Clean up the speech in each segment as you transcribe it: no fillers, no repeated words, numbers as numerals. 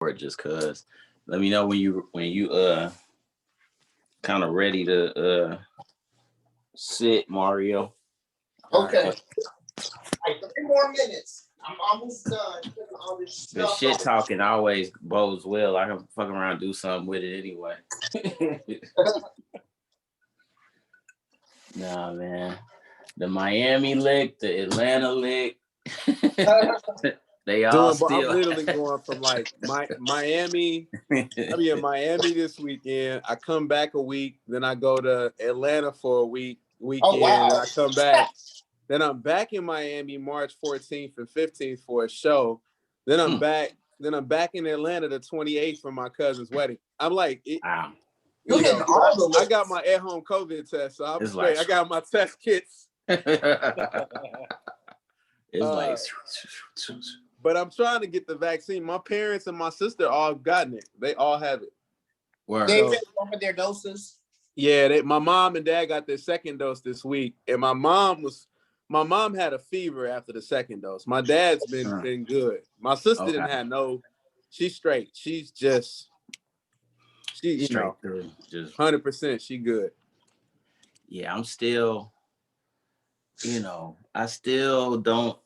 it just cause. Let me know when you kind of ready to sit, Mario. Okay. Like 3 more minutes. I'm almost done. All this The shit talking always bodes well. I can fuck around and do something with it anyway. Nah, man. The Miami lick, the Atlanta lick. They all still. I'm literally going from like Miami. I'll be in Miami this weekend. I come back a week, then I go to Atlanta for a weekend, and I come back. Then I'm back in Miami March 14th and 15th for a show. Then I'm back. Then I'm back in Atlanta the 28th for my cousin's wedding. I'm like, wow. I got my at-home COVID test, so I'm straight. I got my test kits. It's like. But I'm trying to get the vaccine. My parents and my sister all gotten it. They all have it. They've been over their doses. Yeah, my mom and dad got their second dose this week, and my mom had a fever after the second dose. My dad's been good. My sister didn't have no. She's straight. She's just just 100%. She good. Yeah, I'm still. I still don't.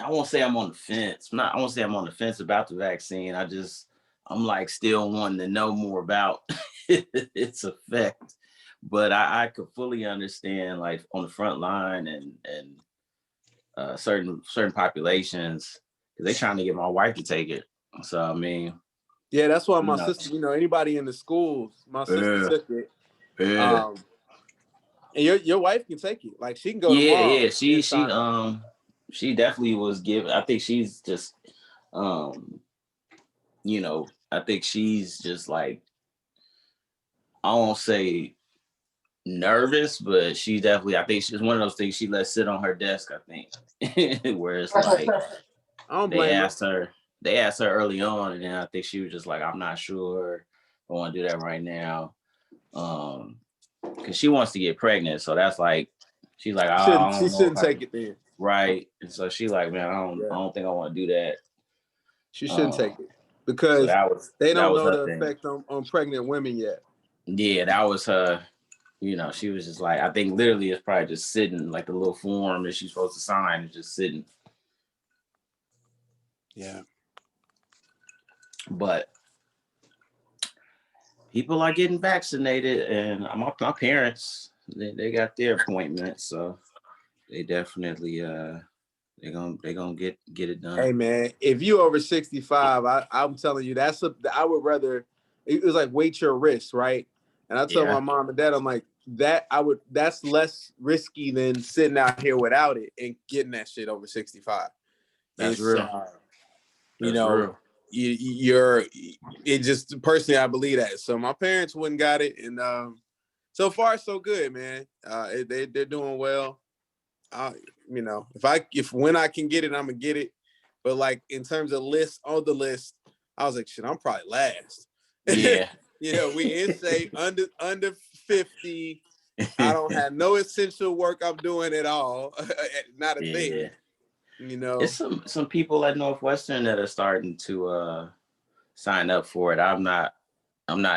I won't say I'm on the fence. I won't say I'm on the fence about the vaccine. I'm like still wanting to know more about its effect. But I could fully understand, like on the front line and certain populations, because they're trying to get my wife to take it. So I mean, yeah, that's why my sister. Anybody in the schools, my sister took it. Yeah. And your wife can take it. Like she can go tomorrow. Yeah. She definitely was given. I think she's just, I think she's just like, I won't say nervous, but she definitely, I think she's one of those things she let sit on her desk, I think, where it's like, they asked her early on, and then I think she was just like, I'm not sure I want to do that right now. Because she wants to get pregnant. So that's like, she's like, she shouldn't take it then. Right. And so she like, man, I don't think I want to do that. She shouldn't take it because they don't know the effect on pregnant women yet. Yeah, that was her. She was just like, I think literally it's probably just sitting, like the little form that she's supposed to sign is just sitting. Yeah. But people are getting vaccinated, and my parents, they got their appointment, so they definitely they're gonna get it done. Hey man, if you over 65, I'm telling you, I would rather, it was like weight your risk, right? And I told my mom and dad, I'm like, that's less risky than sitting out here without it and getting that shit over 65. That's real. Real. It just personally, I believe that. So my parents wouldn't got it, and so far so good, man. They're doing well. When I can get it, I'm gonna get it. But like in terms of on the list, I was like, shit, I'm probably last. Yeah. We in shape, under 50. I don't have no essential work I'm doing at all. Not a thing. It's some people at Northwestern that are starting to sign up for it. I'm not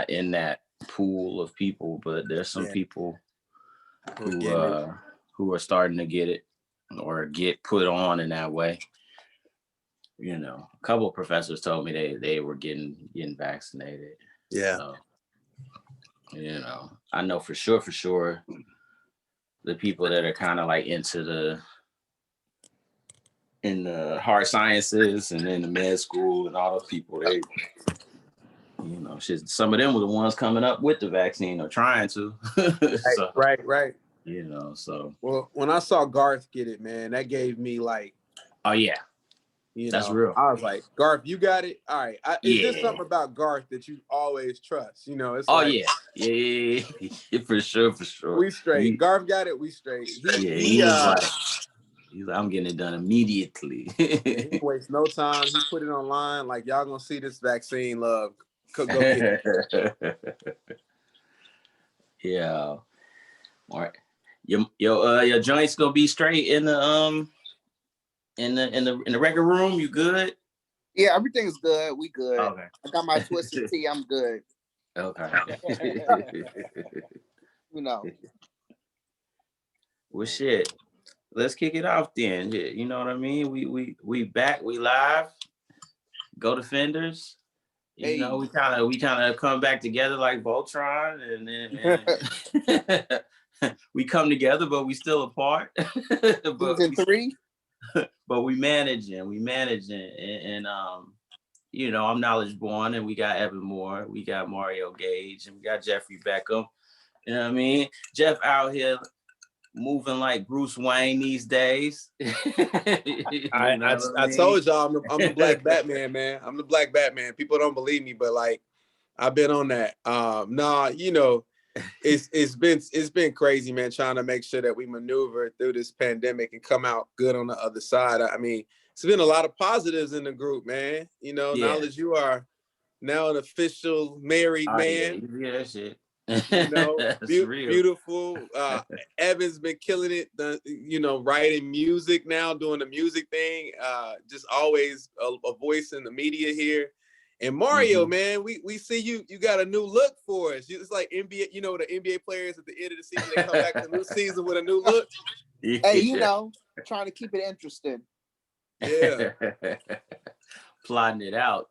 in that pool of people, but there's some people who are starting to get it or get put on in that way. A couple of professors told me they were getting vaccinated. Yeah. So, I know for sure the people that are kind of like in the hard sciences and in the med school and all those people, they some of them were the ones coming up with the vaccine or trying to. So, right. So. Well, when I saw Garth get it, man, that gave me like, oh yeah, that's real. I was like, Garth, you got it. All right. Is there something about Garth that you always trust? It's yeah, for sure. We straight. Garth got it. We straight. He was like, I'm getting it done immediately. He wastes no time. He put it online. Like, y'all gonna see this vaccine, love. Go get it. Yeah. All right. Your joints gonna be straight in the record room. You good? Yeah, everything's good. We good. Okay. I got my twisted tea. I'm good. Okay. You know. Well, shit. Let's kick it off then. Yeah, you know what I mean? We back. We live. Go Defenders. You Hey. know, we kind of come back together like Voltron, and we come together, but we still apart. Season 3. But we managing, and you know, I'm Knowledge Born, and we got Evan Moore, we got Mario Gage, and we got Jeffrey Beckham. You know what I mean? Jeff out here moving like Bruce Wayne these days. I told y'all I'm the Black Batman, man. I'm the Black Batman. People don't believe me, but like I've been on that. Nah, you know, it's been crazy, man, trying to make sure that we maneuver through this pandemic and come out good on the other side. I mean, it's been a lot of positives in the group, man. You know, Knowledge, you are now an official married man. Yeah, that shit. You know, real. Beautiful. Evan's been killing it. You know, writing music now, doing the music thing. Just always a voice in the media here. And Mario, man, we see you. You got a new look for us. It's like NBA. You know, the NBA players at the end of the season, they come back to the new season with a new look. Hey, you know, trying to keep it interesting. Yeah, plotting it out.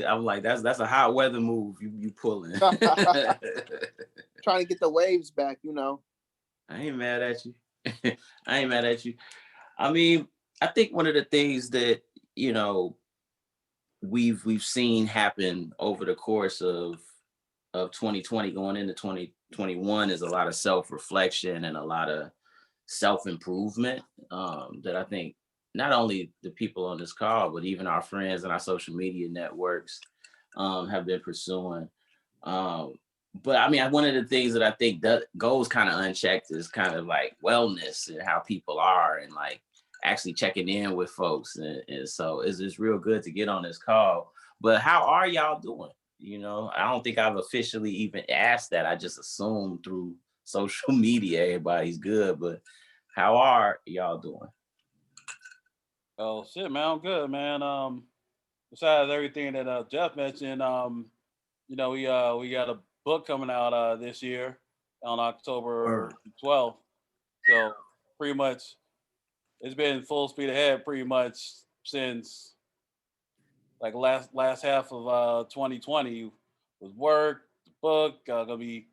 I'm like, that's a hot weather move you pulling. Trying to get the waves back, you know. I ain't mad at you. I ain't mad at you. I mean, I think one of the things that, you know, we've seen happen over the course of 2020 going into 2021 is a lot of self-reflection and a lot of self-improvement that I think not only the people on this call, but even our friends and our social media networks have been pursuing. But I mean, one of the things that I think that goes kind of unchecked is kind of like wellness and how people are and like actually checking in with folks. And so it's real good to get on this call. But how are y'all doing? You know, I don't think I've officially even asked that. I just assumed through social media everybody's good. But how are y'all doing? Oh shit, man, I'm good, man. Besides everything that Jeff mentioned, you know, we got a book coming out this year on October 12th. So pretty much it's been full speed ahead pretty much since like last half of 2020 with work, the book, gonna be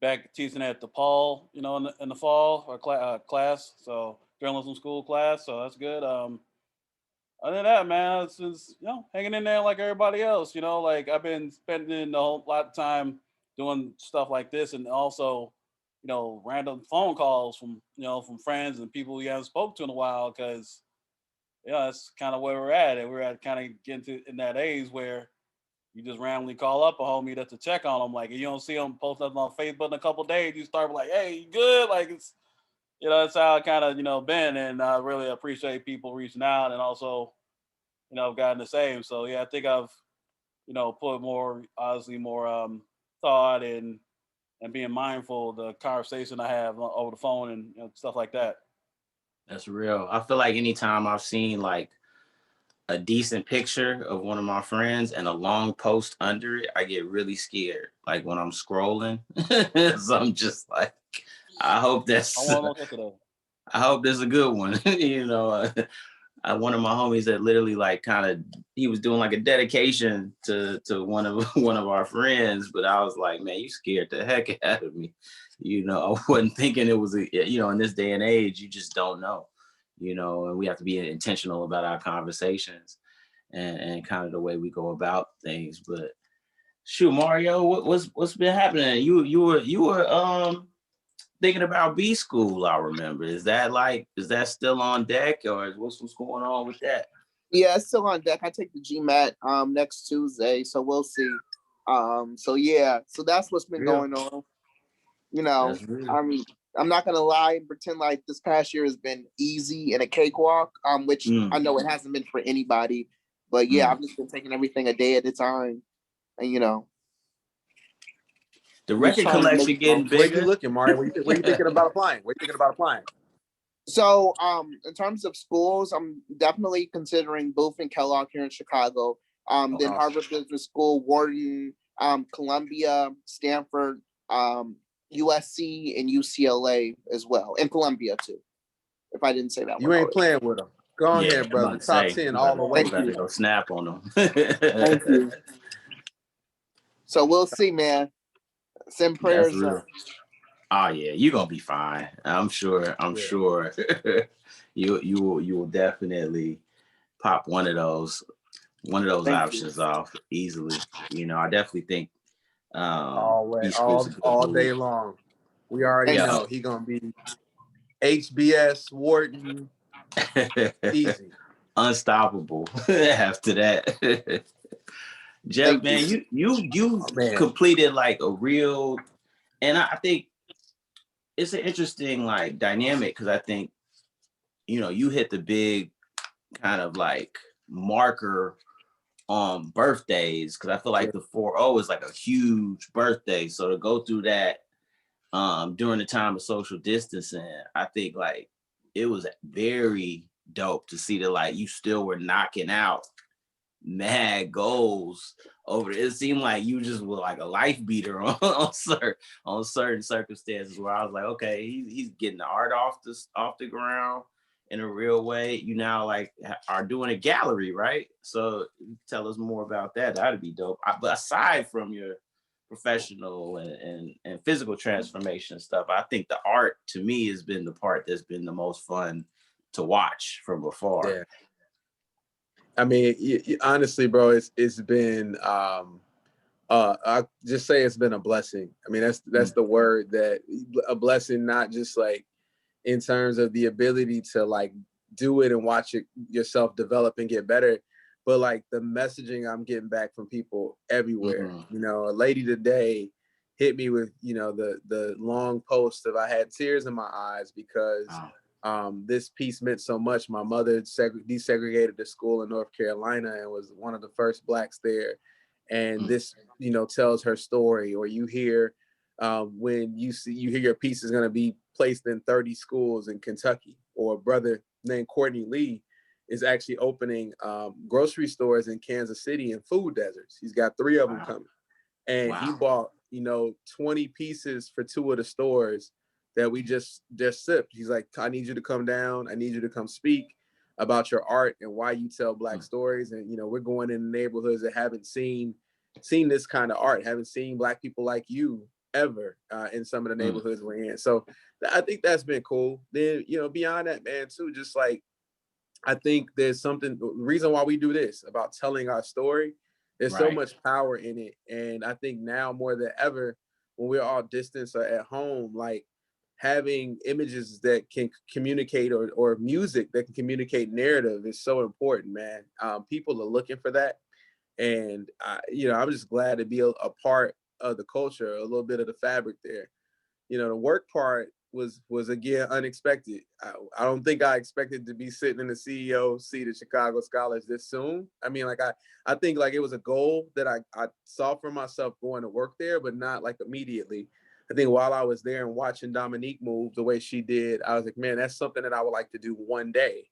back teaching at the Paul, you know, in the fall or class. So journalism school class. So that's good. Other than that, man, it's just, you know, hanging in there like everybody else. You know, like I've been spending a whole lot of time doing stuff like this, and also, you know, random phone calls from from friends and people you haven't spoke to in a while. Because that's kind of where we're at. And we're at kind of getting to in that age where you just randomly call up a homie to check on them. Like, if you don't see them post up on Facebook in a couple of days, you start like, "Hey, you good?" Like it's that's how it kind of been, and I really appreciate people reaching out, and also I've gotten the same. So yeah, I think I've put more obviously more thought and being mindful of the conversation I have over the phone and stuff like that. That's real. I feel like anytime I've seen like a decent picture of one of my friends and a long post under it, I get really scared. Like when I'm scrolling, so I'm just like, I hope that's. I hope there's a good one. One of my homies that literally like he was doing like a dedication to one of our friends, but I was like, man, you scared the heck out of me. I wasn't thinking it was in this day and age, you just don't know. And we have to be intentional about our conversations and kind of the way we go about things. But shoot, Mario, what's been happening? You were thinking about B school, I remember. Is that still on deck, or what's going on with that? Yeah, it's still on deck. I take the GMAT next Tuesday, so we'll see. So yeah, so that's what's been going on. I'm not gonna lie and pretend like this past year has been easy and a cakewalk, which I know it hasn't been for anybody. But yeah, I've just been taking everything a day at a time, and the record collection getting bigger. Where you looking, Mario? Where you thinking about applying? Where you thinking about applying? So, in terms of schools, I'm definitely considering Booth and Kellogg here in Chicago. Then Harvard Business School, Wharton, Columbia, Stanford, USC, and UCLA as well, and Columbia too. If I didn't say that, you ain't playing with them. Go on here, brother. Top 10 all the way. Better go snap on them. Thank you. So we'll see, man. Send prayers up. Oh yeah, you're gonna be fine. I'm sure. You will definitely pop one of those options off easily. You know, I definitely think all day long. We already know he gonna be HBS Wharton. Easy. Unstoppable after that. Jeff, man, you completed like a real, and I think it's an interesting like dynamic because I think, you know, you hit the big kind of like marker on birthdays because I feel like the 4-0 is like a huge birthday. So to go through that during the time of social distancing, I think like it was very dope to see that like you still were knocking out mad goals over it. Seemed like you just were like a life beater on certain circumstances where I was like, okay, he's getting the art off the ground in a real way. You now like are doing a gallery, right? So tell us more about that. That'd be dope. But aside from your professional and physical transformation stuff, I think the art to me has been the part that's been the most fun to watch from afar. Yeah. I mean, honestly, bro, it's been I just say it's been a blessing. I mean, that's the word, that a blessing, not just like in terms of the ability to like do it and watch it yourself develop and get better, but like the messaging I'm getting back from people everywhere. You know, a lady today hit me with, you know, the long post of I had tears in my eyes because this piece meant so much. My mother desegregated the school in North Carolina and was one of the first Blacks there. And this, you know, tells her story. Or you hear when you hear your piece is going to be placed in 30 schools in Kentucky. Or a brother named Courtney Lee is actually opening grocery stores in Kansas City in food deserts. He's got 3 of them coming. And he bought, you know, 20 pieces for 2 of the stores that we just sipped. He's like, I need you to come down. I need you to come speak about your art and why you tell Black stories. And, you know, we're going in neighborhoods that haven't seen this kind of art, haven't seen Black people like you ever in some of the neighborhoods we're in. So I think that's been cool. Then, you know, beyond that, man, too, just like, I think there's something, the reason why we do this about telling our story, there's so much power in it. And I think now more than ever, when we're all distanced or at home, like, having images that can communicate or music that can communicate narrative is so important, man. People are looking for that. And, you know, I'm just glad to be a part of the culture, a little bit of the fabric there. You know, the work part was again, unexpected. I don't think I expected to be sitting in the CEO seat of Chicago Scholars this soon. I mean, like, I think like it was a goal that I saw for myself going to work there, but not like immediately. I think while I was there and watching Dominique move the way she did, I was like, man, that's something that I would like to do one day.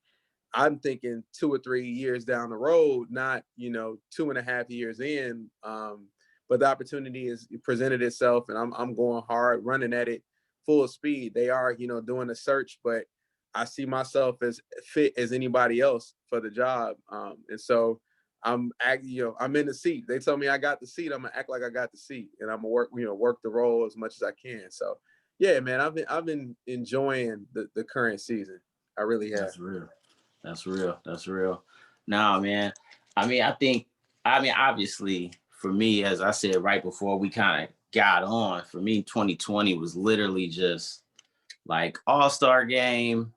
I'm thinking 2 or 3 years down the road, not, you know, 2.5 years in. But the opportunity is presented itself, and I'm going hard, running at it full speed. They are, you know, doing a search, but I see myself as fit as anybody else for the job. And so I'm in the seat. They told me I got the seat. I'm gonna act like I got the seat, and I'm gonna work the role as much as I can. So, yeah, man, I've been enjoying the current season. I really have. That's real. Nah, man. I mean, obviously, for me, as I said right before we kind of got on, for me, 2020 was literally just like all-star game,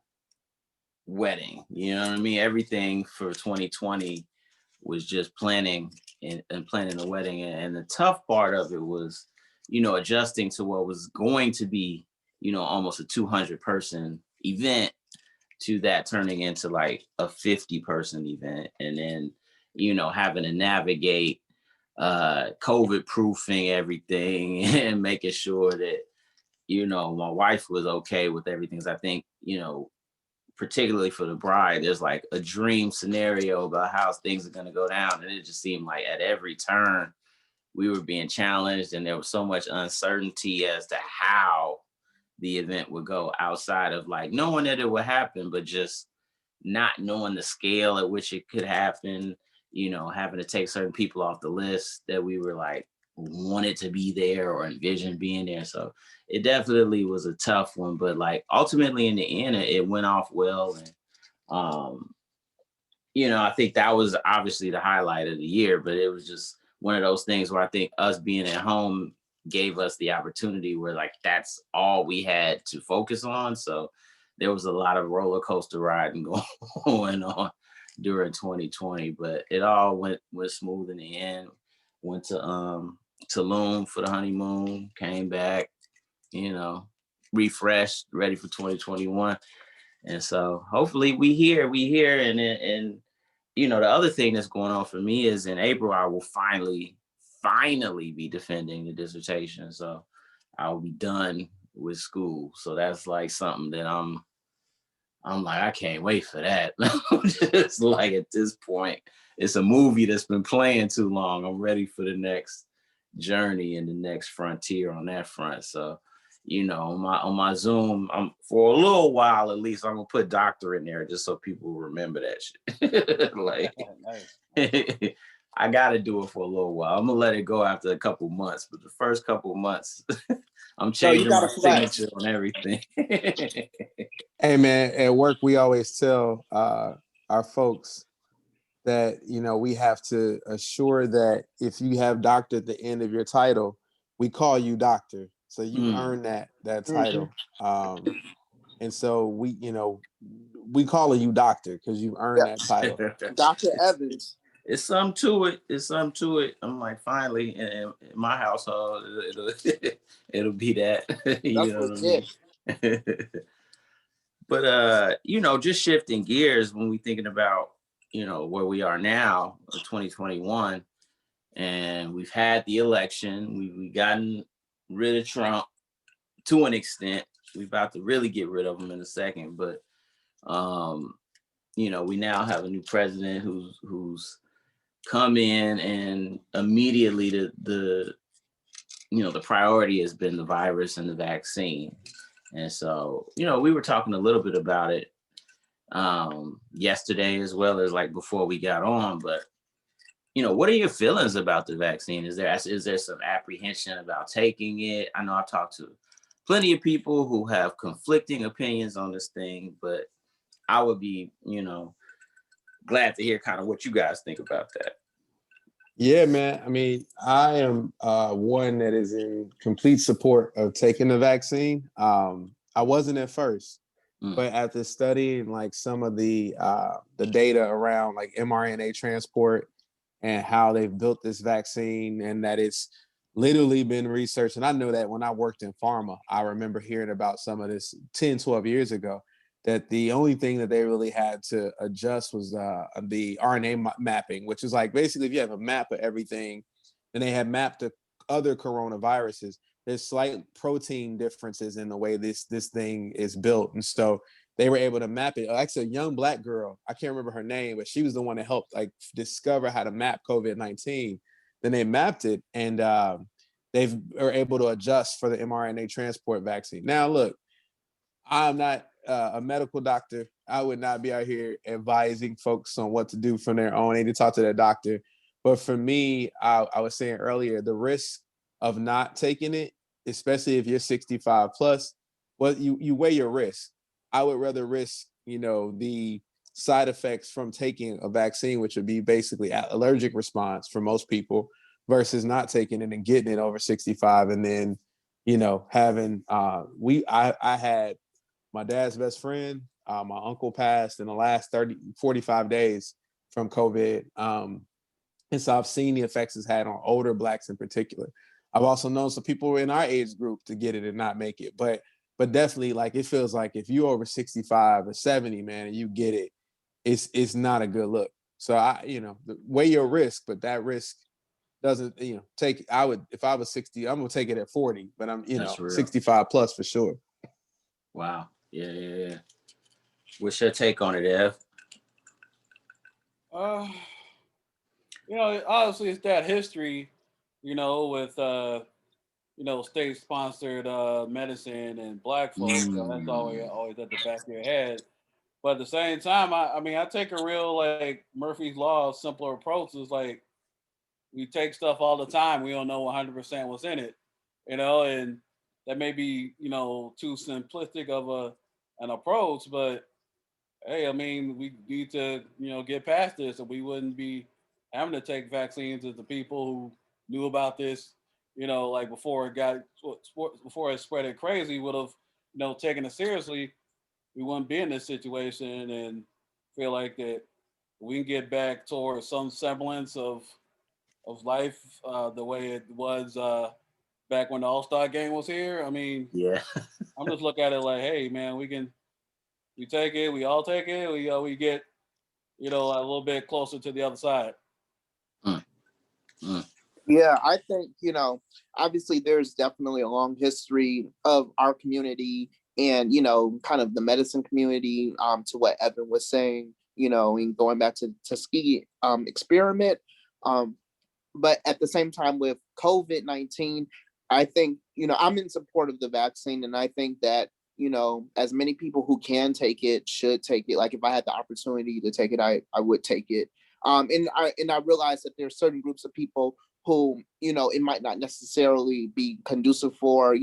wedding. You know what I mean? Everything for 2020 was just planning and planning the wedding. And the tough part of it was, you know, adjusting to what was going to be, you know, almost a 200-person event to that turning into like a 50-person event. And then, you know, having to navigate COVID proofing everything and making sure that, you know, my wife was okay with everything. 'Cause I think, you know, particularly for the bride, there's like a dream scenario about how things are going to go down. And it just seemed like at every turn we were being challenged, and there was so much uncertainty as to how the event would go, outside of like knowing that it would happen, but just not knowing the scale at which it could happen, having to take certain people off the list that we were like wanted to be there or envisioned being there. So it definitely was a tough one, but like ultimately in the end, it went off well. And, I think that was obviously the highlight of the year, but it was just one of those things where I think us being at home gave us the opportunity where like that's all we had to focus on. So there was a lot of roller coaster riding going on during 2020, but it all went smooth in the end. Went to Tulum for the honeymoon, came back, refreshed, ready for 2021. And so hopefully we here, and the other thing that's going on for me is in April, I will finally be defending the dissertation. So I'll be done with school. So that's like something that I'm like, I can't wait for that. Just like at this point, it's a movie that's been playing too long. I'm ready for the next journey and the next frontier on that front. So, on my Zoom, for a little while at least, I'm gonna put doctor in there just so people remember that shit. Like, nice. I gotta do it for a little while. I'm gonna let it go after a couple months, but the first couple months, I'm changing my signature on everything. Hey man, at work we always tell our folks that we have to assure that if you have doctor at the end of your title, we call you doctor, so you earn that title. And so we calling you doctor because you earned that title. Dr. Evans. It's something to it. I'm like, finally in my household, it'll be that. You know what I mean? But just shifting gears when we thinking about where we are now, 2021, and we've had the election. We've gotten rid of Trump to an extent. We're about to really get rid of him in a second, but we now have a new president who's come in, and immediately the priority has been the virus and the vaccine. And so, we were talking a little bit about it yesterday as well as like before we got on, but what are your feelings about the vaccine? Is there some apprehension about taking it? I know I've talked to plenty of people who have conflicting opinions on this thing, but I would be, glad to hear kind of what you guys think about that. Yeah, man. I mean, I am one that is in complete support of taking the vaccine. I wasn't at first, but after studying like some of the data around like mRNA transport and how they've built this vaccine, and that it's literally been researched. And I know that when I worked in pharma, I remember hearing about some of this 10, 12 years ago, that the only thing that they really had to adjust was the RNA mapping, which is like basically if you have a map of everything, and they had mapped the other coronaviruses, there's slight protein differences in the way this thing is built. And so they were able to map it. Actually, a young Black girl, I can't remember her name, but she was the one that helped like discover how to map COVID-19. Then they mapped it, and they were able to adjust for the mRNA transport vaccine. Now, look, I'm not a medical doctor. I would not be out here advising folks on what to do from their own. They need to talk to their doctor. But for me, I was saying earlier, the risk of not taking it, especially if you're 65 plus, well, you weigh your risk. I would rather risk, the side effects from taking a vaccine, which would be basically allergic response for most people, versus not taking it and getting it over 65. And then, having, I had my dad's best friend, my uncle passed in the last 45 days from COVID. And so I've seen the effects it's had on older Blacks in particular. I've also known some people in our age group to get it and not make it. But definitely, like, it feels like if you're over 65 or 70, man, and you get it, it's not a good look. So weigh your risk, but that risk doesn't, take, if I was 60, I'm gonna take it at 40, but I'm, 65 plus for sure. Wow. Yeah. What's your take on it, Ev? Obviously it's that history, with state-sponsored medicine and black folks. So that's always at the back of your head. But at the same time, I take a real like Murphy's Law, simpler approach. Is like we take stuff all the time. We don't know 100% what's in it, and that may be too simplistic of an approach. But hey, we need to get past this, and we wouldn't be having to take vaccines as the people who knew about this, like before it spread it crazy, would have taken it seriously. We wouldn't be in this situation, and feel like that we can get back towards some semblance of life the way it was back when the All-Star game was here. Yeah. I'm just looking at it like, hey man, we take it, we all take it, we get a little bit closer to the other side. Yeah, I think, obviously there's definitely a long history of our community and, kind of the medicine community, to what Evan was saying, and going back to Tuskegee experiment. But at the same time with COVID-19, I think, I'm in support of the vaccine. And I think that, as many people who can take it should take it. Like if I had the opportunity to take it, I would take it. And I realize that there's certain groups of people who, it might not necessarily be conducive for,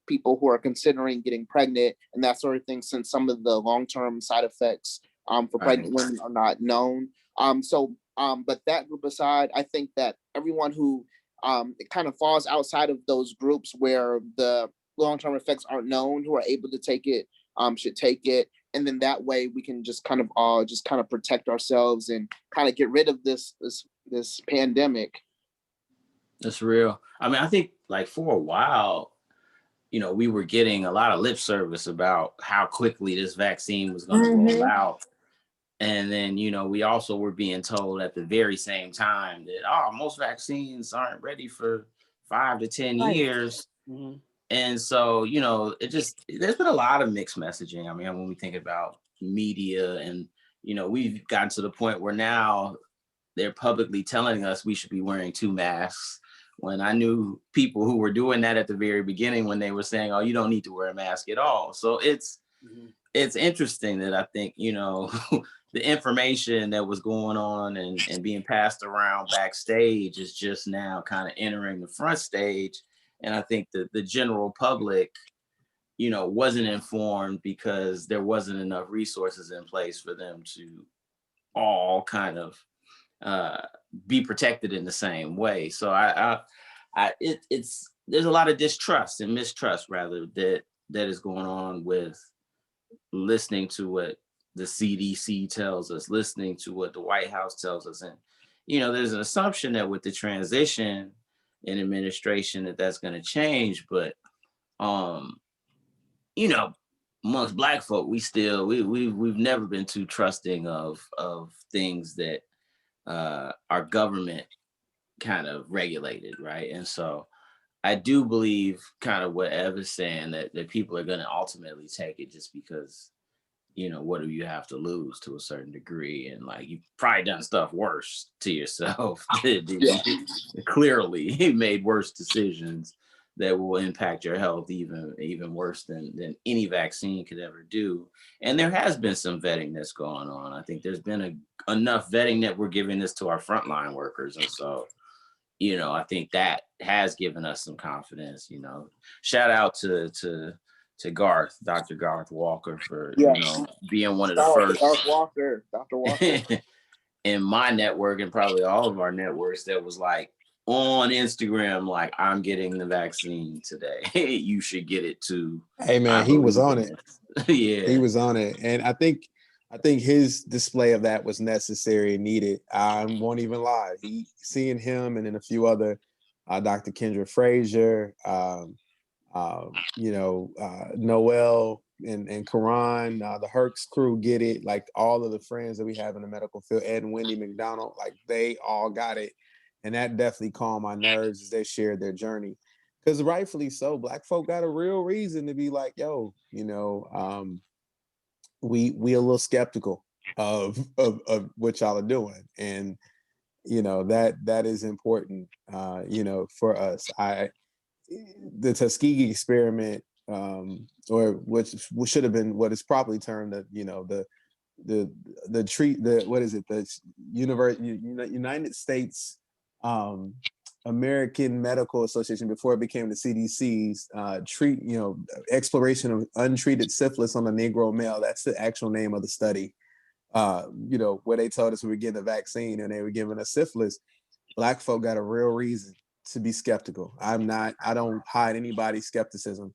people who are considering getting pregnant and that sort of thing, since some of the long-term side effects for pregnant women are not known. But that group aside, I think that everyone who it kind of falls outside of those groups where the long-term effects aren't known, who are able to take it, should take it. And then that way we can just kind of all just kind of protect ourselves and kind of get rid of this pandemic. That's real. I think like for a while, we were getting a lot of lip service about how quickly this vaccine was going to roll out. And then, we also were being told at the very same time that, most vaccines aren't ready for 5 to 10 years. Mm-hmm. And so, there's been a lot of mixed messaging. When we think about media and, we've gotten to the point where now they're publicly telling us we should be wearing 2 masks. When I knew people who were doing that at the very beginning, when they were saying, you don't need to wear a mask at all. So it's interesting that I think, the information that was going on and being passed around backstage is just now kind of entering the front stage. And I think that the general public, wasn't informed because there wasn't enough resources in place for them to all kind of be protected in the same way. So there's a lot of distrust and mistrust rather that is going on with listening to what the CDC tells us, listening to what the White House tells us. And, there's an assumption that with the transition in administration that's going to change. But, amongst Black folk, we've never been too trusting of things that our government kind of regulated, right? And so I do believe kind of what Ev is saying, that people are going to ultimately take it just because, what do you have to lose to a certain degree? And like, you've probably done stuff worse to yourself. Clearly made worse decisions that will impact your health even worse than any vaccine could ever do. And there has been some vetting that's going on. I think there's been enough vetting that we're giving this to our frontline workers. And so, I think that has given us some confidence. Shout out to Garth, Dr. Garth Walker, for being one of the first. Dr. Walker. In my network and probably all of our networks that was like on Instagram, like, I'm getting the vaccine today. You should get it too. Hey man, he was on it. Yeah, he was on it, and I think his display of that was necessary and needed. I won't even lie. Seeing him and then a few other, Dr. Kendra Frazier, Noel and Karan, the Herx crew get it. Like all of the friends that we have in the medical field, Ed and Wendy McDonald, like they all got it. And that definitely calmed my nerves as they shared their journey. Because rightfully so, Black folk got a real reason to be like, yo, we a little skeptical of what y'all are doing, and that is important, for us. The Tuskegee experiment, or which should have been what is properly termed United States American Medical Association, before it became the CDC's, exploration of untreated syphilis on the Negro male. That's the actual name of the study. Where they told us we were getting a vaccine and they were giving us syphilis. Black folk got a real reason to be skeptical. I don't hide anybody's skepticism.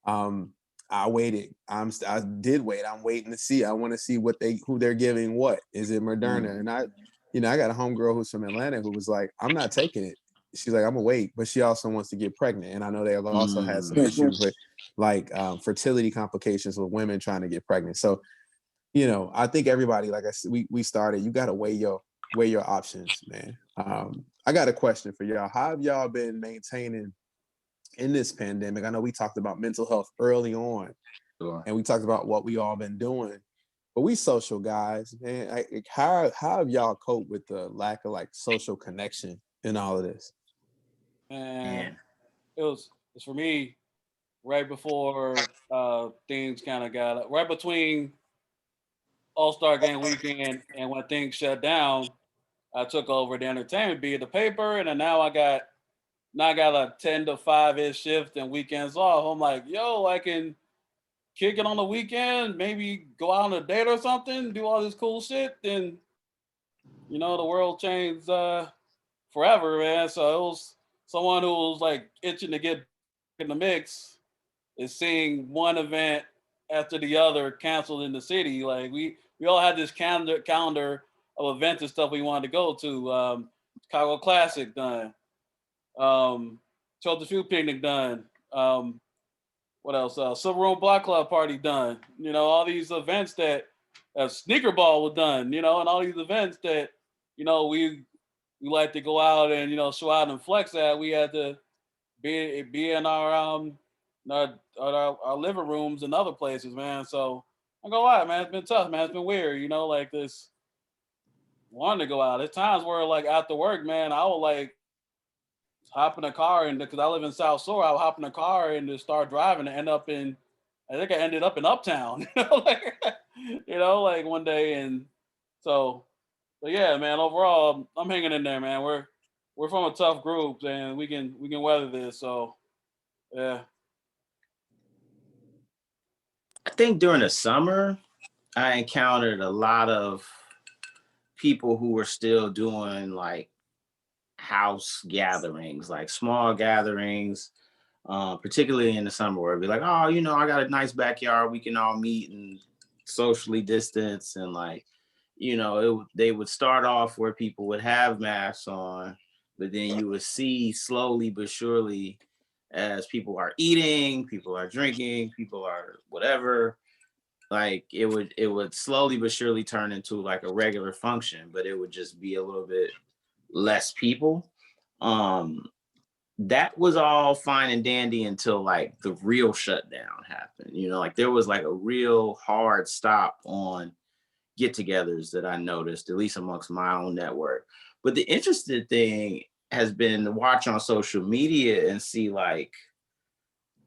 I waited. I did wait. I'm waiting to see. I want to see who they're giving what. Is it Moderna? And I got a homegirl who's from Atlanta who was like, I'm not taking it. She's like, I'm gonna wait, but she also wants to get pregnant. And I know they have also had some issues with fertility complications with women trying to get pregnant. So, I think everybody, like I said, we started, you got to weigh your options, man. I got a question for y'all. How have y'all been maintaining in this pandemic? I know we talked about mental health early on, Sure. and we talked about what we all been doing, but we social guys, man. How have y'all coped with the lack of social connection in all of this? And it's for me right before things kind of got right between All-Star Game weekend and when things shut down. I took over the entertainment beat of the paper, and then now I got a 10 to 5-ish shift and weekends off. I'm like, yo, I can kick it on the weekend, maybe go out on a date or something, do all this cool shit. Then, the world changed forever, man. So it was someone who was like itching to get in the mix is seeing one event after the other canceled in the city. Like we all had this calendar of events and stuff we wanted to go to. Chicago Classic done. Tilted Field Picnic done. What else? Silver Room Block Club Party done. All these events that Sneaker Ball was done. And all these events that we like to go out and show out and flex at. We had to be in our living rooms and other places, man. So I'm gonna lie, man, it's been tough, man. It's been weird, like this wanting to go out. There's times where like after work, man, I would like hop in a car and because I live in South Shore, I would hop in a car and just start driving and I think I ended up in Uptown, like one day. And so, but yeah, man, overall, I'm hanging in there, man. We're from a tough group and we can weather this. So yeah. I think during the summer, I encountered a lot of people who were still doing like house gatherings, like small gatherings, particularly in the summer where it'd be like, oh, I got a nice backyard. We can all meet and socially distance. And like, they would start off where people would have masks on, but then you would see slowly but surely as people are eating, people are drinking, people are whatever, like it would slowly but surely turn into like a regular function, but it would just be a little bit less people. That was all fine and dandy until like the real shutdown happened. Like there was like a real hard stop on get-togethers that I noticed, at least amongst my own network. But the interesting thing has been to watch on social media and see like,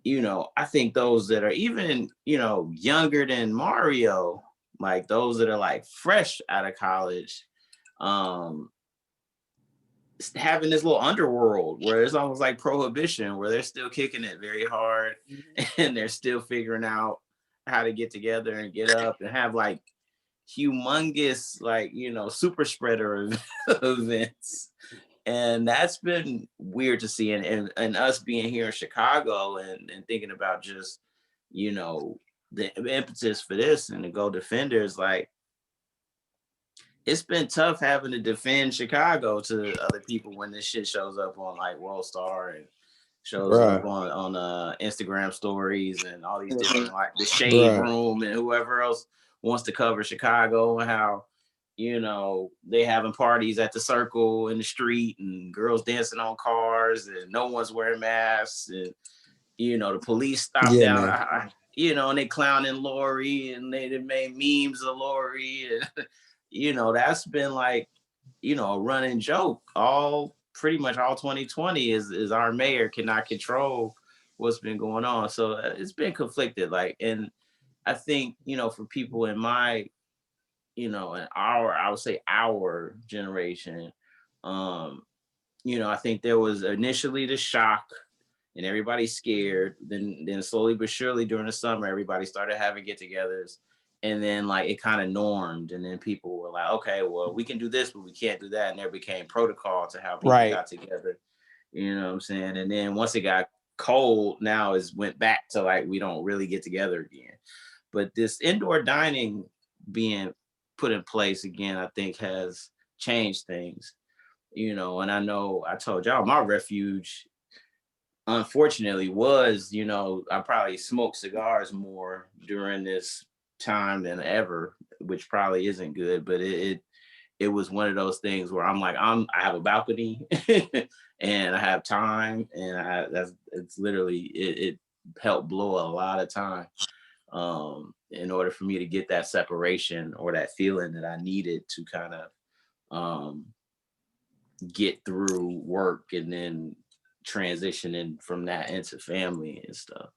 I think those that are even, younger than Mario, like those that are like fresh out of college, having this little underworld where it's almost like prohibition, where they're still kicking it very hard and they're still figuring out how to get together and get up and have like humongous, like, super spreader events. And that's been weird to see. And us being here in Chicago and thinking about just, the impetus for this and to go Defenders, like, it's been tough having to defend Chicago to other people when this shit shows up on like World Star and shows up on Instagram stories and all these different like the Shade Room and whoever else wants to cover Chicago and how they having parties at the Circle in the street and girls dancing on cars and no one's wearing masks and the police stopped down. you know, and they clowning Lori, and they made memes of Lori, and you know, that's been like, you know, a running joke all pretty much all 2020 is our mayor cannot control what's been going on. So it's been conflicted, like, and I think, you know, for people in my, you know, in our, I would say our generation, you know, I think there was initially the shock and everybody's scared. Then slowly but surely during the summer, everybody started having get-togethers, and then like it kind of normed, and then people were like, okay, well, we can do this, but we can't do that, and there became protocol to how people got together. You know what I'm saying? And then once it got cold, now is went back to like we don't really get together again. But this indoor dining being put in place again, I think has changed things. You know, and I know I told y'all my refuge unfortunately was, you know, I probably smoked cigars more during this time than ever, which probably isn't good, but it was one of those things where I'm like, I have a balcony and I have time, and it's literally it helped blow a lot of time in order for me to get that separation or that feeling that I needed to kind of get through work and then transitioning from that into family and stuff.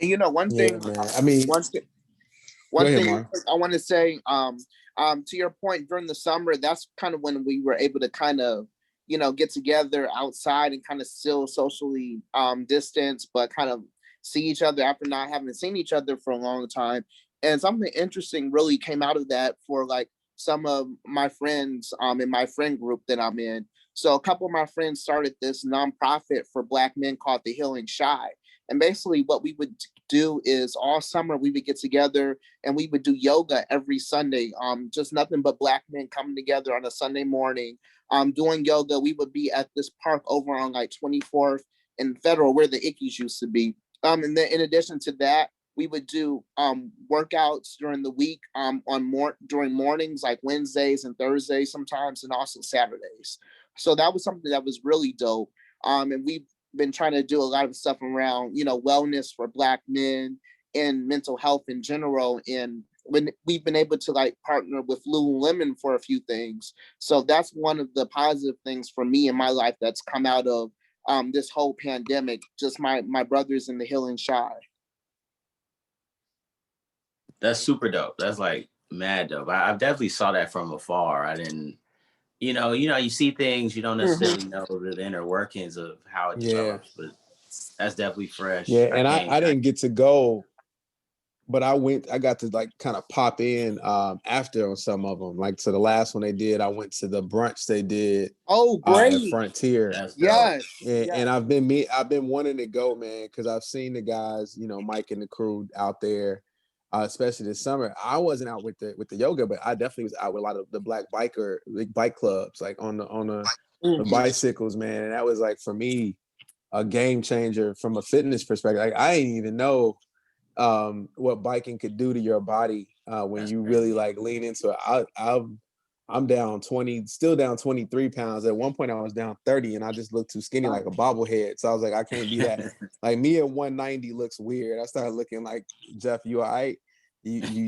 And you know, one thing, man. I mean, one thing I want to say, to your point, during the summer, that's kind of when we were able to kind of, you know, get together outside and kind of still socially distance, but kind of see each other after not having seen each other for a long time. And something interesting really came out of that for like some of my friends in my friend group that I'm in. So a couple of my friends started this nonprofit for Black men called the Healing Shy. And basically what we would do is all summer we would get together and we would do yoga every Sunday. Just nothing but Black men coming together on a Sunday morning, doing yoga. We would be at this park over on like 24th and Federal where the Ickies used to be. And then in addition to that, we would do workouts during the week during mornings like Wednesdays and Thursdays sometimes, and also Saturdays. So that was something that was really dope. And we've been trying to do a lot of stuff around, you know, wellness for Black men and mental health in general. And when we've been able to like partner with Lululemon for a few things. So that's one of the positive things for me in my life that's come out of this whole pandemic, just my brothers in the Healing Shy. That's super dope. That's like mad dope. I definitely saw that from afar. I didn't, you know, you see things, you don't necessarily know the inner workings of how it develops, but that's definitely fresh. Yeah, and I didn't get to go, but I got to like kind of pop in after on some of them. Like, so the last one they did, I went to the brunch they did. Oh, great. At Frontier. Yes. And I've been wanting to go, man, because I've seen the guys, you know, Mike and the crew out there, especially this summer. I wasn't out with the yoga, but I definitely was out with a lot of the big bike clubs, like on the bicycles, man. And that was like for me a game changer from a fitness perspective. Like I didn't even know what biking could do to your body when you really like lean into it. I'm down 20, still down 23 pounds. At one point I was down 30 and I just looked too skinny like a bobblehead. So I was like, I can't be that. Like me at 190 looks weird. I started looking like, Jeff, you all right? You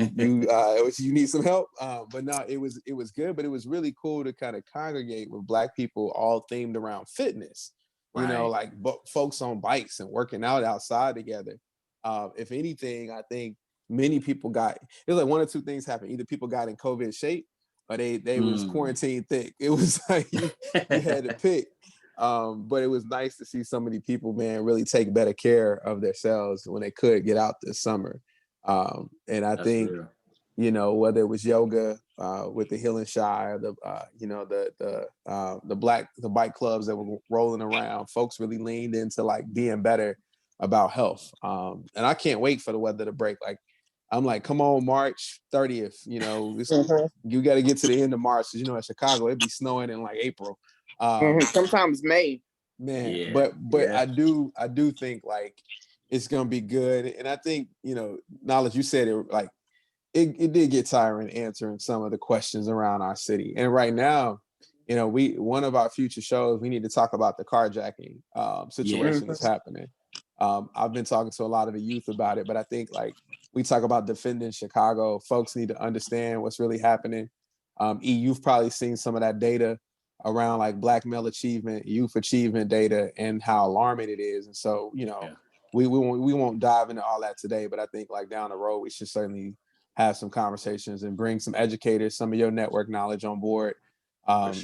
need some help? But no, it was good, but it was really cool to kind of congregate with Black people all themed around fitness. You know, like folks on bikes and working out outside together. If anything, I think many people it was like one or two things happened. Either people got in COVID shape or they was quarantine thick. It was like you had to pick. But it was nice to see so many people, man, really take better care of themselves when they could get out this summer. And I think, you know, whether it was yoga with the Healing Shy, or the bike clubs that were rolling around, folks really leaned into like being better about health. And I can't wait for the weather to break. Like, I'm like, come on, March 30th, you know, you got to get to the end of March. Cause you know, in Chicago, it'd be snowing in like April. Sometimes May. Man, but I do think like it's going to be good. And I think, you know, Naledge, you said it, like, it did get tiring answering some of the questions around our city. And right now, you know, one of our future shows, we need to talk about the carjacking situation that's happening. I've been talking to a lot of the youth about it, but I think like we talk about defending Chicago, folks need to understand what's really happening. You've probably seen some of that data around like Black male achievement, youth achievement data, and how alarming it is. And so, we won't dive into all that today, but I think like down the road, we should certainly have some conversations and bring some educators, some of your network knowledge on board, and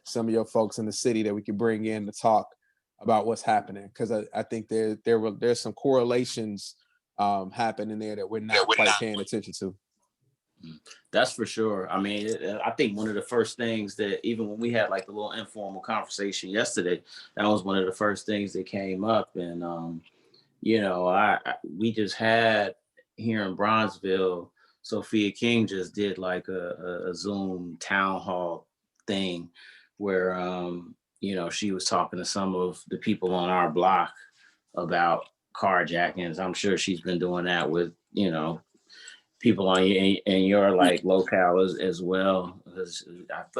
some of your folks in the city that we could bring in to talk about what's happening. Because I think there's some correlations happening there that we're not quite paying attention to. That's for sure. I mean, I think one of the first things that, even when we had like the little informal conversation yesterday, that was one of the first things that came up. And, we just had here in Bronzeville, Sophia King just did like a Zoom town hall thing where, she was talking to some of the people on our block about carjackings. I'm sure she's been doing that with, people on in your like locale as well. Because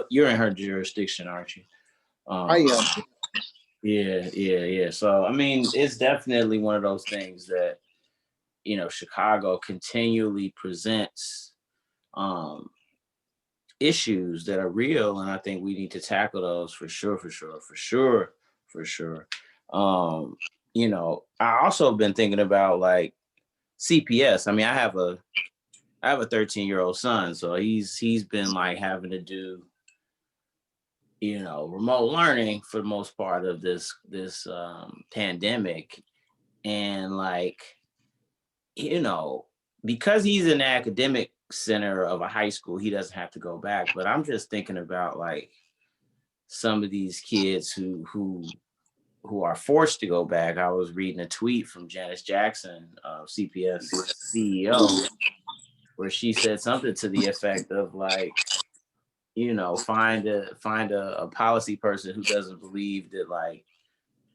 you're in her jurisdiction, aren't you? I am. Yeah. So I mean, it's definitely one of those things that Chicago continually presents issues that are real, and I think we need to tackle those for sure. I also been thinking about like CPS. I mean, I have a 13-year-old son, so he's been like having to do remote learning for the most part of this pandemic, and like because he's in the academic center of a high school, he doesn't have to go back. But I'm just thinking about like some of these kids who are forced to go back. I was reading a tweet from Janice Jackson, CPS CEO, where she said something to the effect of like, find a policy person who doesn't believe that like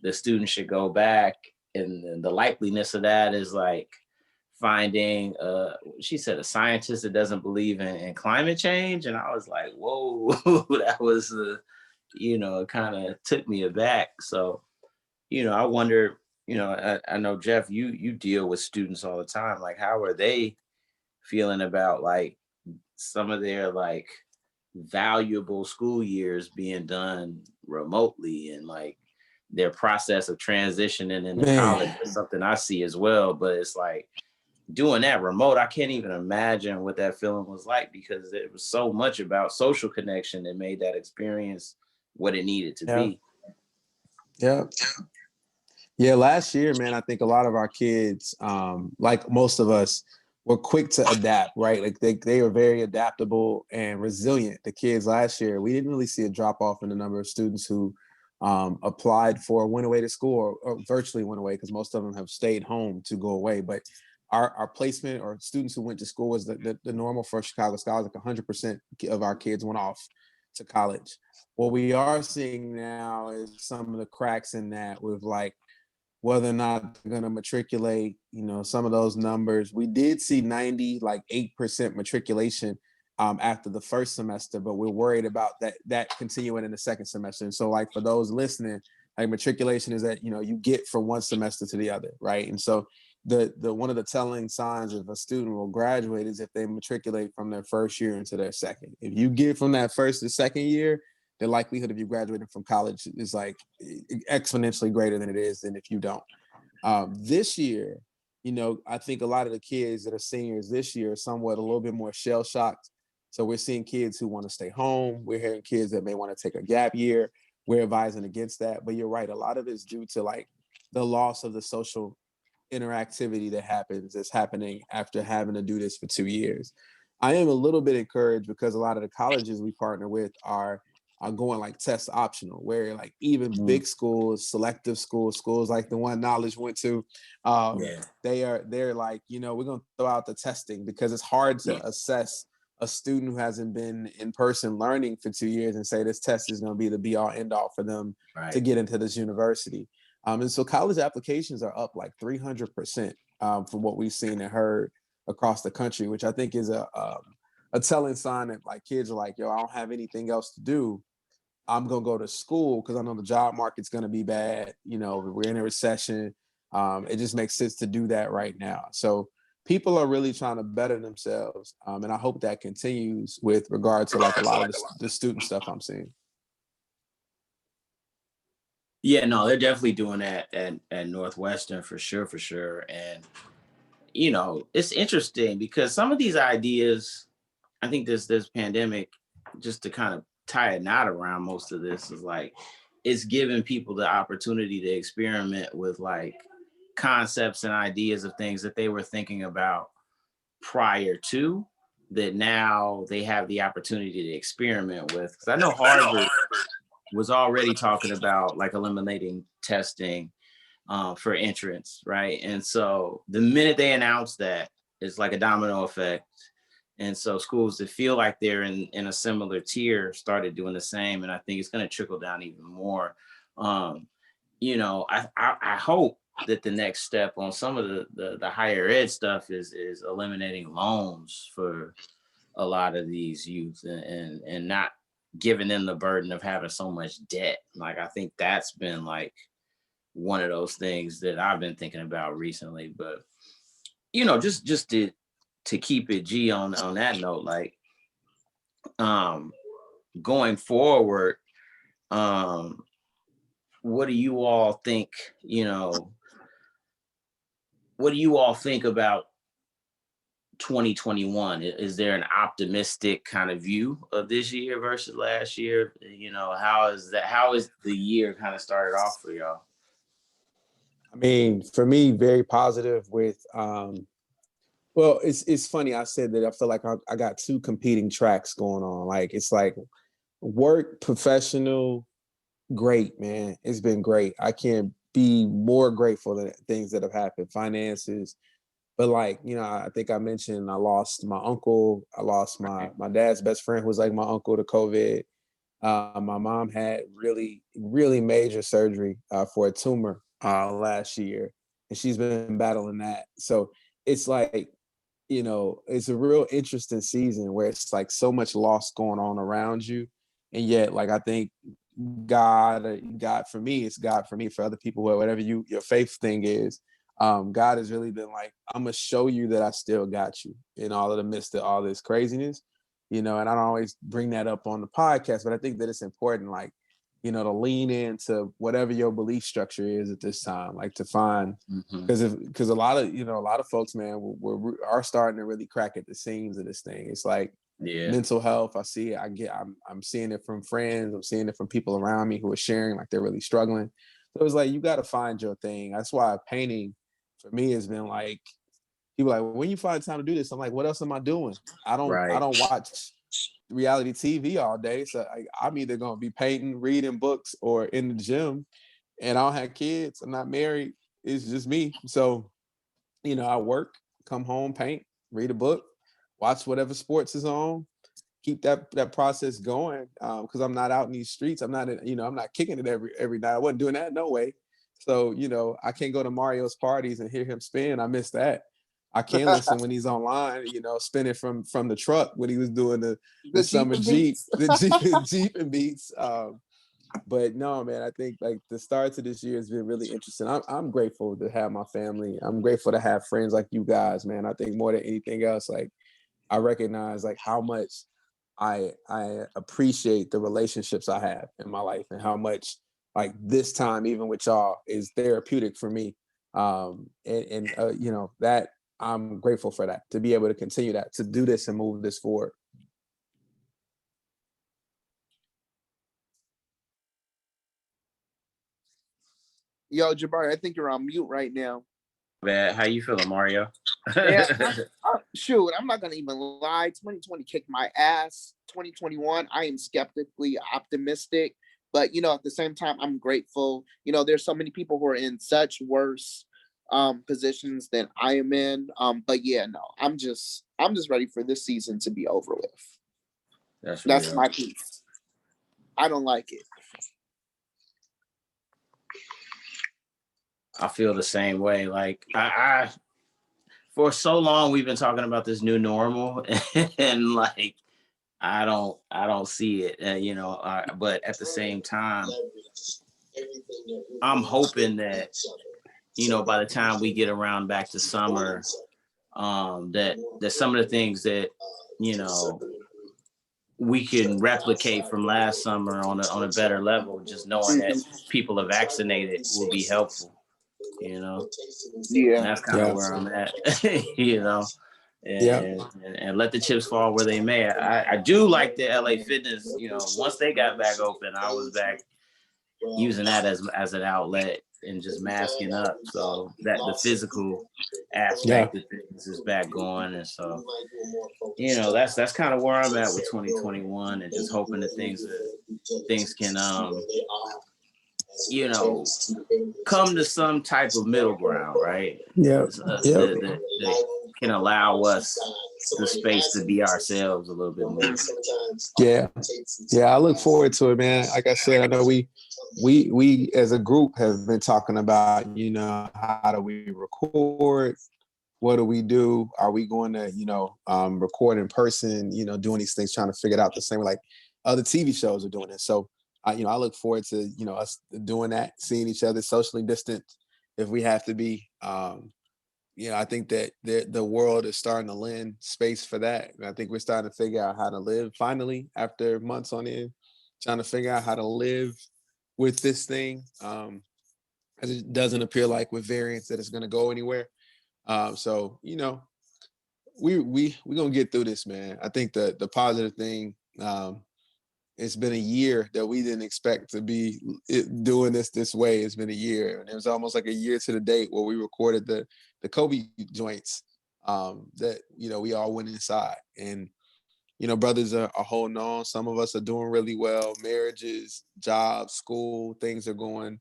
the students should go back, and the likeliness of that is like finding she said a scientist that doesn't believe in climate change. And I was like, whoa, that was it kind of took me aback. So I wonder, I know, Jeff, you deal with students all the time. Like, how are they feeling about like some of their like valuable school years being done remotely, and like their process of transitioning into college is something I see as well. But it's like doing that remote, I can't even imagine what that feeling was like, because it was so much about social connection that made that experience what it needed to be. Yeah, last year, man, I think a lot of our kids, like most of us, were quick to adapt, right? Like they were very adaptable and resilient. The kids last year, we didn't really see a drop off in the number of students who applied for, went away to school, or virtually went away, because most of them have stayed home to go away. But our placement, or students who went to school, was the normal for Chicago scholars. Like 100% of our kids went off to college. What we are seeing now is some of the cracks in that, with like whether or not they're going to matriculate, some of those numbers. We did see 8% matriculation after the first semester, but we're worried about that continuing in the second semester. And so like for those listening, like matriculation is that, you get from one semester to the other, right? And so the one of the telling signs of a student will graduate is if they matriculate from their first year into their second. If you get from that first to second year, the likelihood of you graduating from college is like exponentially greater than it is than if you don't. This year, I think a lot of the kids that are seniors this year are somewhat a little bit more shell shocked. So we're seeing kids who want to stay home. We're hearing kids that may want to take a gap year. We're advising against that. But you're right, a lot of it's due to like the loss of the social interactivity that's happening after having to do this for 2 years. I am a little bit encouraged because a lot of the colleges we partner with are going like test optional, where like even big schools, selective schools like the one Naledge went to, they're like, we're going to throw out the testing, because it's hard to assess a student who hasn't been in person learning for 2 years and say this test is going to be the be all end all for them to get into this university. And so college applications are up like 300% from what we've seen and heard across the country, which I think is a telling sign that like kids are like, yo, I don't have anything else to do. I'm going to go to school because I know the job market's going to be bad. We're in a recession. It just makes sense to do that right now. So people are really trying to better themselves. And I hope that continues with regard to like a lot of the student stuff I'm seeing. Yeah, no, they're definitely doing that at Northwestern for sure. And, you know, it's interesting because some of these ideas, I think this pandemic, just to kind of tie a knot around most of this, is like, it's giving people the opportunity to experiment with like concepts and ideas of things that they were thinking about prior to, that now they have the opportunity to experiment with. Because I know Harvard was already talking about like eliminating testing for entrance, right? And so the minute they announced that, it's like a domino effect. And so schools that feel like they're in a similar tier started doing the same. And I think it's going to trickle down even more. You know, I hope that the next step on some of the higher ed stuff is eliminating loans for a lot of these youth and not giving them the burden of having so much debt. Like, I think that's been like one of those things that I've been thinking about recently. But, you know, just to keep it G on that note, like, going forward, what do you all think, you know, what do you all think about 2021? Is there an optimistic kind of view of this year versus last year? You know, how is the year kind of started off for y'all? I mean, for me, very positive with, well, it's funny. I said that I feel like I got two competing tracks going on. Like, it's like work, professional, great, man. It's been great. I can't be more grateful than things that have happened, finances. But like, you know, I think I mentioned I lost my uncle. I lost my dad's best friend who was like my uncle to COVID. My mom had really, really major surgery for a tumor last year, and she's been battling that. So it's like, you know, it's a real interesting season where it's like so much loss going on around you. And yet, like, I think God for me, it's God for me, for other people, whatever your faith thing is. God has really been like, I'm gonna show you that I still got you in all of the midst of all this craziness, you know. And I don't always bring that up on the podcast, but I think that it's important, like, you know, to lean into whatever your belief structure is at this time, like to find, because a lot of folks, man, are starting to really crack at the seams of this thing. It's like, Yeah, mental health. I see it. I'm seeing it from friends. I'm seeing it from people around me who are sharing like they're really struggling. So it's like, you got to find your thing. That's why painting for me has been like, people are like, when you find time to do this, I'm like, what else am I doing? I don't watch reality TV all day. So I'm either going to be painting, reading books, or in the gym. And I don't have kids. I'm not married. It's just me. So, you know, I work, come home, paint, read a book, watch whatever sports is on, keep that process going. Because I'm not out in these streets. I'm not kicking it every night. I wasn't doing that, no way. So, you know, I can't go to Mario's parties and hear him spin. I miss that. I can listen when he's online, you know, spinning from the truck when he was doing the summer Jeep, the Jeep and beats. But no, man, I think like the start to this year has been really interesting. I'm grateful to have my family. I'm grateful to have friends like you guys, man. I think more than anything else, like, I recognize like how much I appreciate the relationships I have in my life, and how much like this time, even with y'all, is therapeutic for me. You know, that I'm grateful for that, to be able to continue that, to do this and move this forward. Yo, Jabari, I think you're on mute right now. man, how you feeling, Mario? Man, shoot, I'm not gonna even lie. 2020 kicked my ass. 2021, I am skeptically optimistic, but you know, at the same time, I'm grateful. You know, there's so many people who are in such worse positions than I am in. But yeah, no, I'm just ready for this season to be over with. That's my piece. I don't like it. I feel the same way. Like, I for so long we've been talking about this new normal, and like, I don't see it, you know. But at the same time, I'm hoping that by the time we get around back to summer, that some of the things that, we can replicate from last summer on a better level, just knowing that people are vaccinated will be helpful, And that's kind of where I'm at, and let the chips fall where they may. I do like the LA Fitness, once they got back open, I was back using that as an outlet and just masking up, so that the physical aspect of things is back going. And so that's kind of where I'm at with 2021, and just hoping that things can come to some type of middle ground, right? That can allow us the space to be ourselves a little bit more. I look forward to it, man. Like I said, I know we as a group have been talking about, how do we record? What do we do? Are we going to, record in person, doing these things, trying to figure it out the same way like other TV shows are doing it. So I look forward to, us doing that, seeing each other socially distant if we have to be. I think that the world is starting to lend space for that. And I think we're starting to figure out how to live finally after months on end, trying to figure out how to live with this thing. Because it doesn't appear like with variants that it's going to go anywhere. So, we're going to get through this, man. I think the positive thing, it's been a year that we didn't expect to be doing this way. It's been a year, and it was almost like a year to the date where we recorded the Kobe joints that, we all went inside, and, brothers are holding on. Some of us are doing really well. Marriages, jobs, school, things are going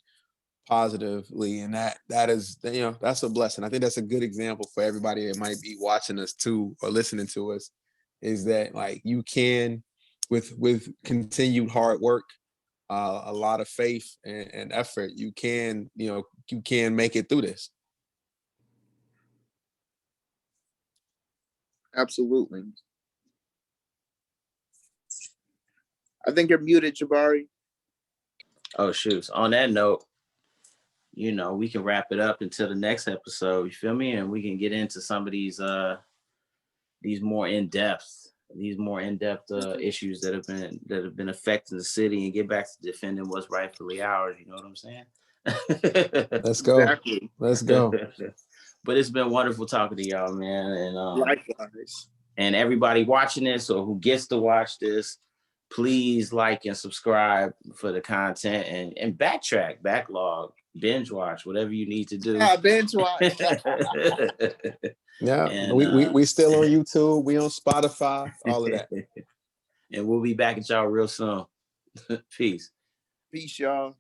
positively, and that is, that's a blessing. I think that's a good example for everybody that might be watching us too or listening to us, is that like you can, with continued hard work, a lot of faith and effort, you can make it through this. Absolutely. I think you're muted, Jabari. Oh shoot. On that note, we can wrap it up until the next episode. You feel me? And we can get into some of these more in-depth issues that have been affecting the city, and get back to defending what's rightfully ours. You know what I'm saying? Let's go. Exactly. Let's go. But it's been wonderful talking to y'all, man. And likewise. And everybody watching this or who gets to watch this, please like and subscribe for the content, and backtrack, backlog, binge watch, whatever you need to do. Yeah, binge watch. Yeah, and, we still on YouTube, we on Spotify, all of that. And we'll be back at y'all real soon. Peace. Peace, y'all.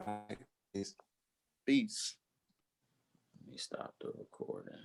All right. Peace. Peace. Let me stop the recording.